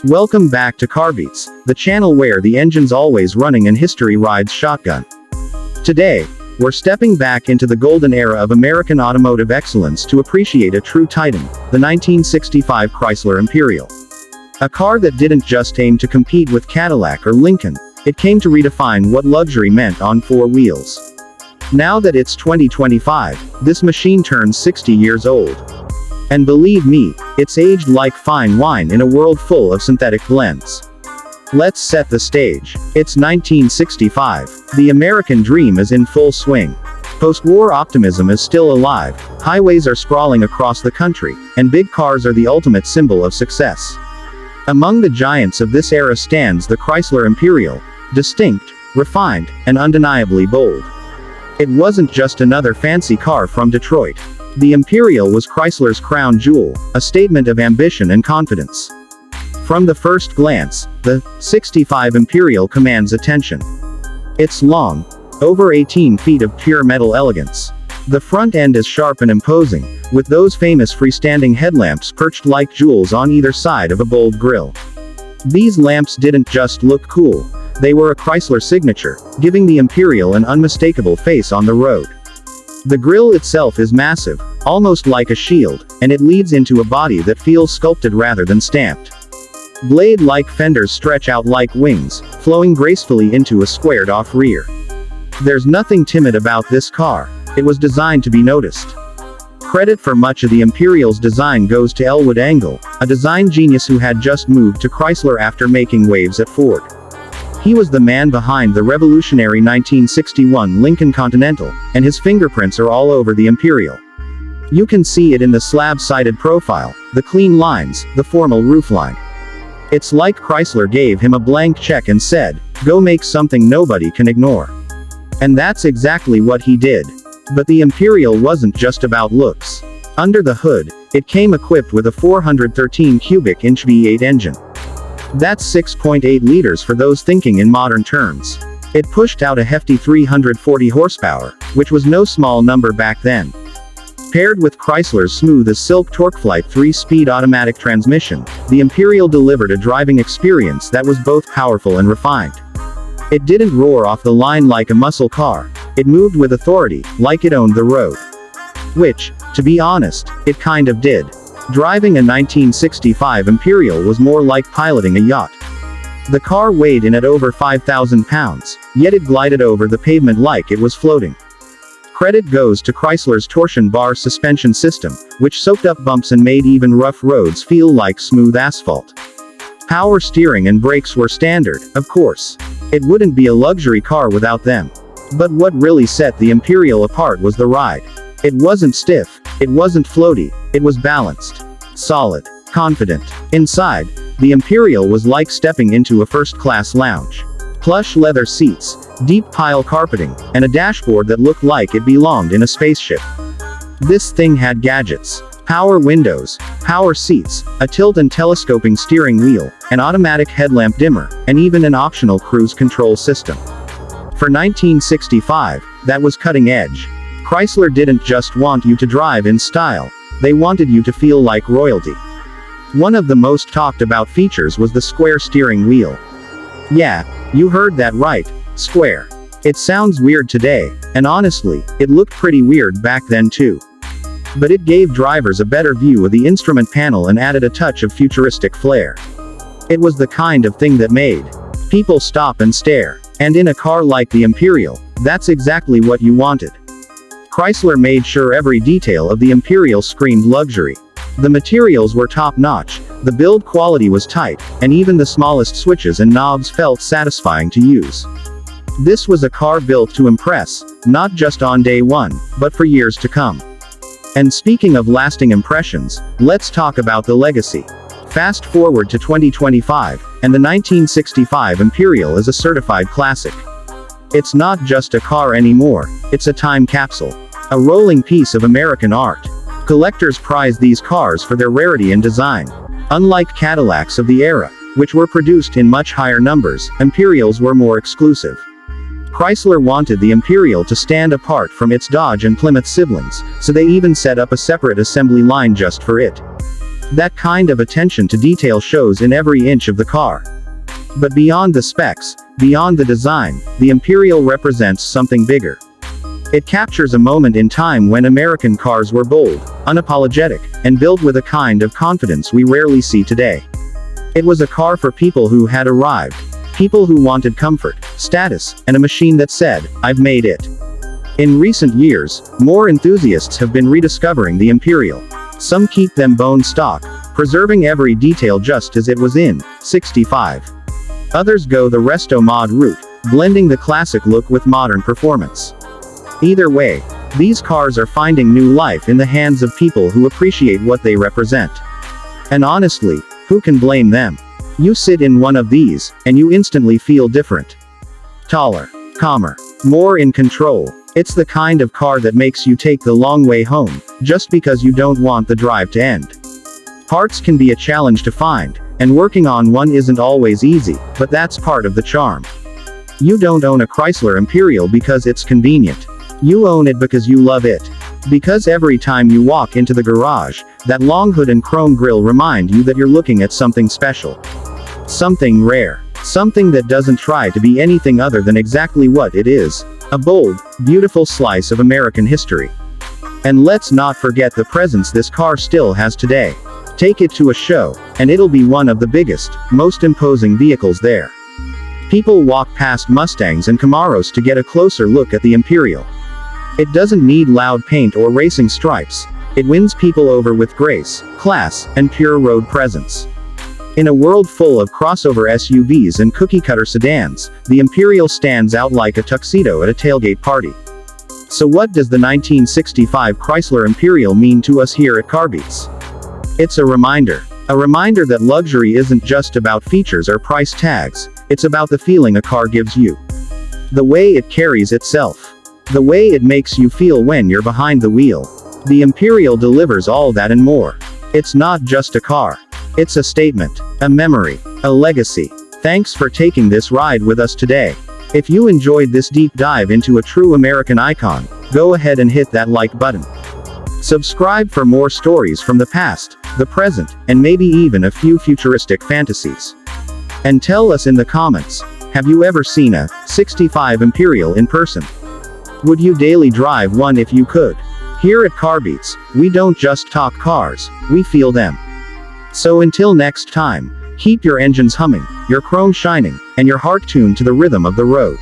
Welcome back to Carbeats, the channel where the engine's always running and history rides shotgun. Today, we're stepping back into the golden era of American automotive excellence to appreciate a true titan, the 1965 Chrysler Imperial. A car that didn't just aim to compete with Cadillac or Lincoln, it came to redefine what luxury meant on four wheels. Now that it's 2025, this machine turns 60 years old. And believe me, it's aged like fine wine in a world full of synthetic blends. Let's set the stage. It's 1965. The American dream is in full swing. Post-war optimism is still alive, highways are sprawling across the country, and big cars are the ultimate symbol of success. Among the giants of this era stands the Chrysler Imperial, distinct, refined, and undeniably bold. It wasn't just another fancy car from Detroit. The Imperial was Chrysler's crown jewel, a statement of ambition and confidence. From the first glance, the 65 Imperial commands attention. It's long, over 18 feet of pure metal elegance. The front end is sharp and imposing, with those famous freestanding headlamps perched like jewels on either side of a bold grille. These lamps didn't just look cool, they were a Chrysler signature, giving the Imperial an unmistakable face on the road. The grille itself is massive, almost like a shield, and it leads into a body that feels sculpted rather than stamped. Blade-like fenders stretch out like wings, flowing gracefully into a squared-off rear. There's nothing timid about this car. It was designed to be noticed. Credit for much of the Imperial's design goes to Elwood Engel, a design genius who had just moved to Chrysler after making waves at Ford. He was the man behind the revolutionary 1961 Lincoln Continental, and his fingerprints are all over the Imperial. You can see it in the slab-sided profile, the clean lines, the formal roofline. It's like Chrysler gave him a blank check and said, "Go make something nobody can ignore." And that's exactly what he did. But the Imperial wasn't just about looks. Under the hood, it came equipped with a 413 cubic inch V8 engine. That's 6.8 liters for those thinking in modern terms. It pushed out a hefty 340 horsepower, which was no small number back then. Paired with Chrysler's smooth as silk TorqueFlite 3-speed automatic transmission, the Imperial delivered a driving experience that was both powerful and refined. It didn't roar off the line like a muscle car, it moved with authority, like it owned the road. Which, to be honest, it kind of did. Driving a 1965 Imperial was more like piloting a yacht. The car weighed in at over 5,000 pounds, yet it glided over the pavement like it was floating. Credit goes to Chrysler's torsion bar suspension system, which soaked up bumps and made even rough roads feel like smooth asphalt. Power steering and brakes were standard, of course. It wouldn't be a luxury car without them. But what really set the Imperial apart was the ride. It wasn't stiff, it wasn't floaty, it was balanced, solid, confident. Inside, the Imperial was like stepping into a first-class lounge. Plush leather seats, deep pile carpeting, and a dashboard that looked like it belonged in a spaceship. This thing had gadgets. Power windows, power seats, a tilt and telescoping steering wheel, an automatic headlamp dimmer, and even an optional cruise control system. For 1965, that was cutting edge. Chrysler didn't just want you to drive in style, they wanted you to feel like royalty. One of the most talked about features was the square steering wheel. Yeah, you heard that right, square. It sounds weird today, and honestly, it looked pretty weird back then too. But it gave drivers a better view of the instrument panel and added a touch of futuristic flair. It was the kind of thing that made people stop and stare. And in a car like the Imperial, that's exactly what you wanted. Chrysler made sure every detail of the Imperial screamed luxury. The materials were top-notch, the build quality was tight, and even the smallest switches and knobs felt satisfying to use. This was a car built to impress, not just on day one, but for years to come. And speaking of lasting impressions, let's talk about the legacy. Fast forward to 2025, and the 1965 Imperial is a certified classic. It's not just a car anymore, it's a time capsule. A rolling piece of American art. Collectors prize these cars for their rarity and design. Unlike Cadillacs of the era, which were produced in much higher numbers, Imperials were more exclusive. Chrysler wanted the Imperial to stand apart from its Dodge and Plymouth siblings, so they even set up a separate assembly line just for it. That kind of attention to detail shows in every inch of the car. But beyond the specs, beyond the design, the Imperial represents something bigger. It captures a moment in time when American cars were bold, unapologetic, and built with a kind of confidence we rarely see today. It was a car for people who had arrived, people who wanted comfort, status, and a machine that said, "I've made it." In recent years, more enthusiasts have been rediscovering the Imperial. Some keep them bone stock, preserving every detail just as it was in '65. Others go the resto mod route, blending the classic look with modern performance. Either way, these cars are finding new life in the hands of people who appreciate what they represent. And honestly, who can blame them? You sit in one of these, and you instantly feel different. Taller, calmer, more in control. It's the kind of car that makes you take the long way home, just because you don't want the drive to end. Parts can be a challenge to find, and working on one isn't always easy, but that's part of the charm. You don't own a Chrysler Imperial because it's convenient. You own it because you love it. Because every time you walk into the garage, that long hood and chrome grille remind you that you're looking at something special. Something rare. Something that doesn't try to be anything other than exactly what it is. A bold, beautiful slice of American history. And let's not forget the presence this car still has today. Take it to a show, and it'll be one of the biggest, most imposing vehicles there. People walk past Mustangs and Camaros to get a closer look at the Imperial. It doesn't need loud paint or racing stripes. It wins people over with grace, class, and pure road presence. In a world full of crossover SUVs and cookie-cutter sedans, the Imperial stands out like a tuxedo at a tailgate party. So what does the 1965 Chrysler Imperial mean to us here at Carbeats? It's a reminder. A reminder that luxury isn't just about features or price tags, it's about the feeling a car gives you. The way it carries itself. The way it makes you feel when you're behind the wheel. The Imperial delivers all that and more. It's not just a car. It's a statement, a memory, a legacy. Thanks for taking this ride with us today. If you enjoyed this deep dive into a true American icon, go ahead and hit that like button. Subscribe for more stories from the past, the present, and maybe even a few futuristic fantasies. And tell us in the comments, have you ever seen a '65 Imperial in person? Would you daily drive one if you could? Here at Carbeats, we don't just talk cars, we feel them. So until next time, keep your engines humming, your chrome shining, and your heart tuned to the rhythm of the road.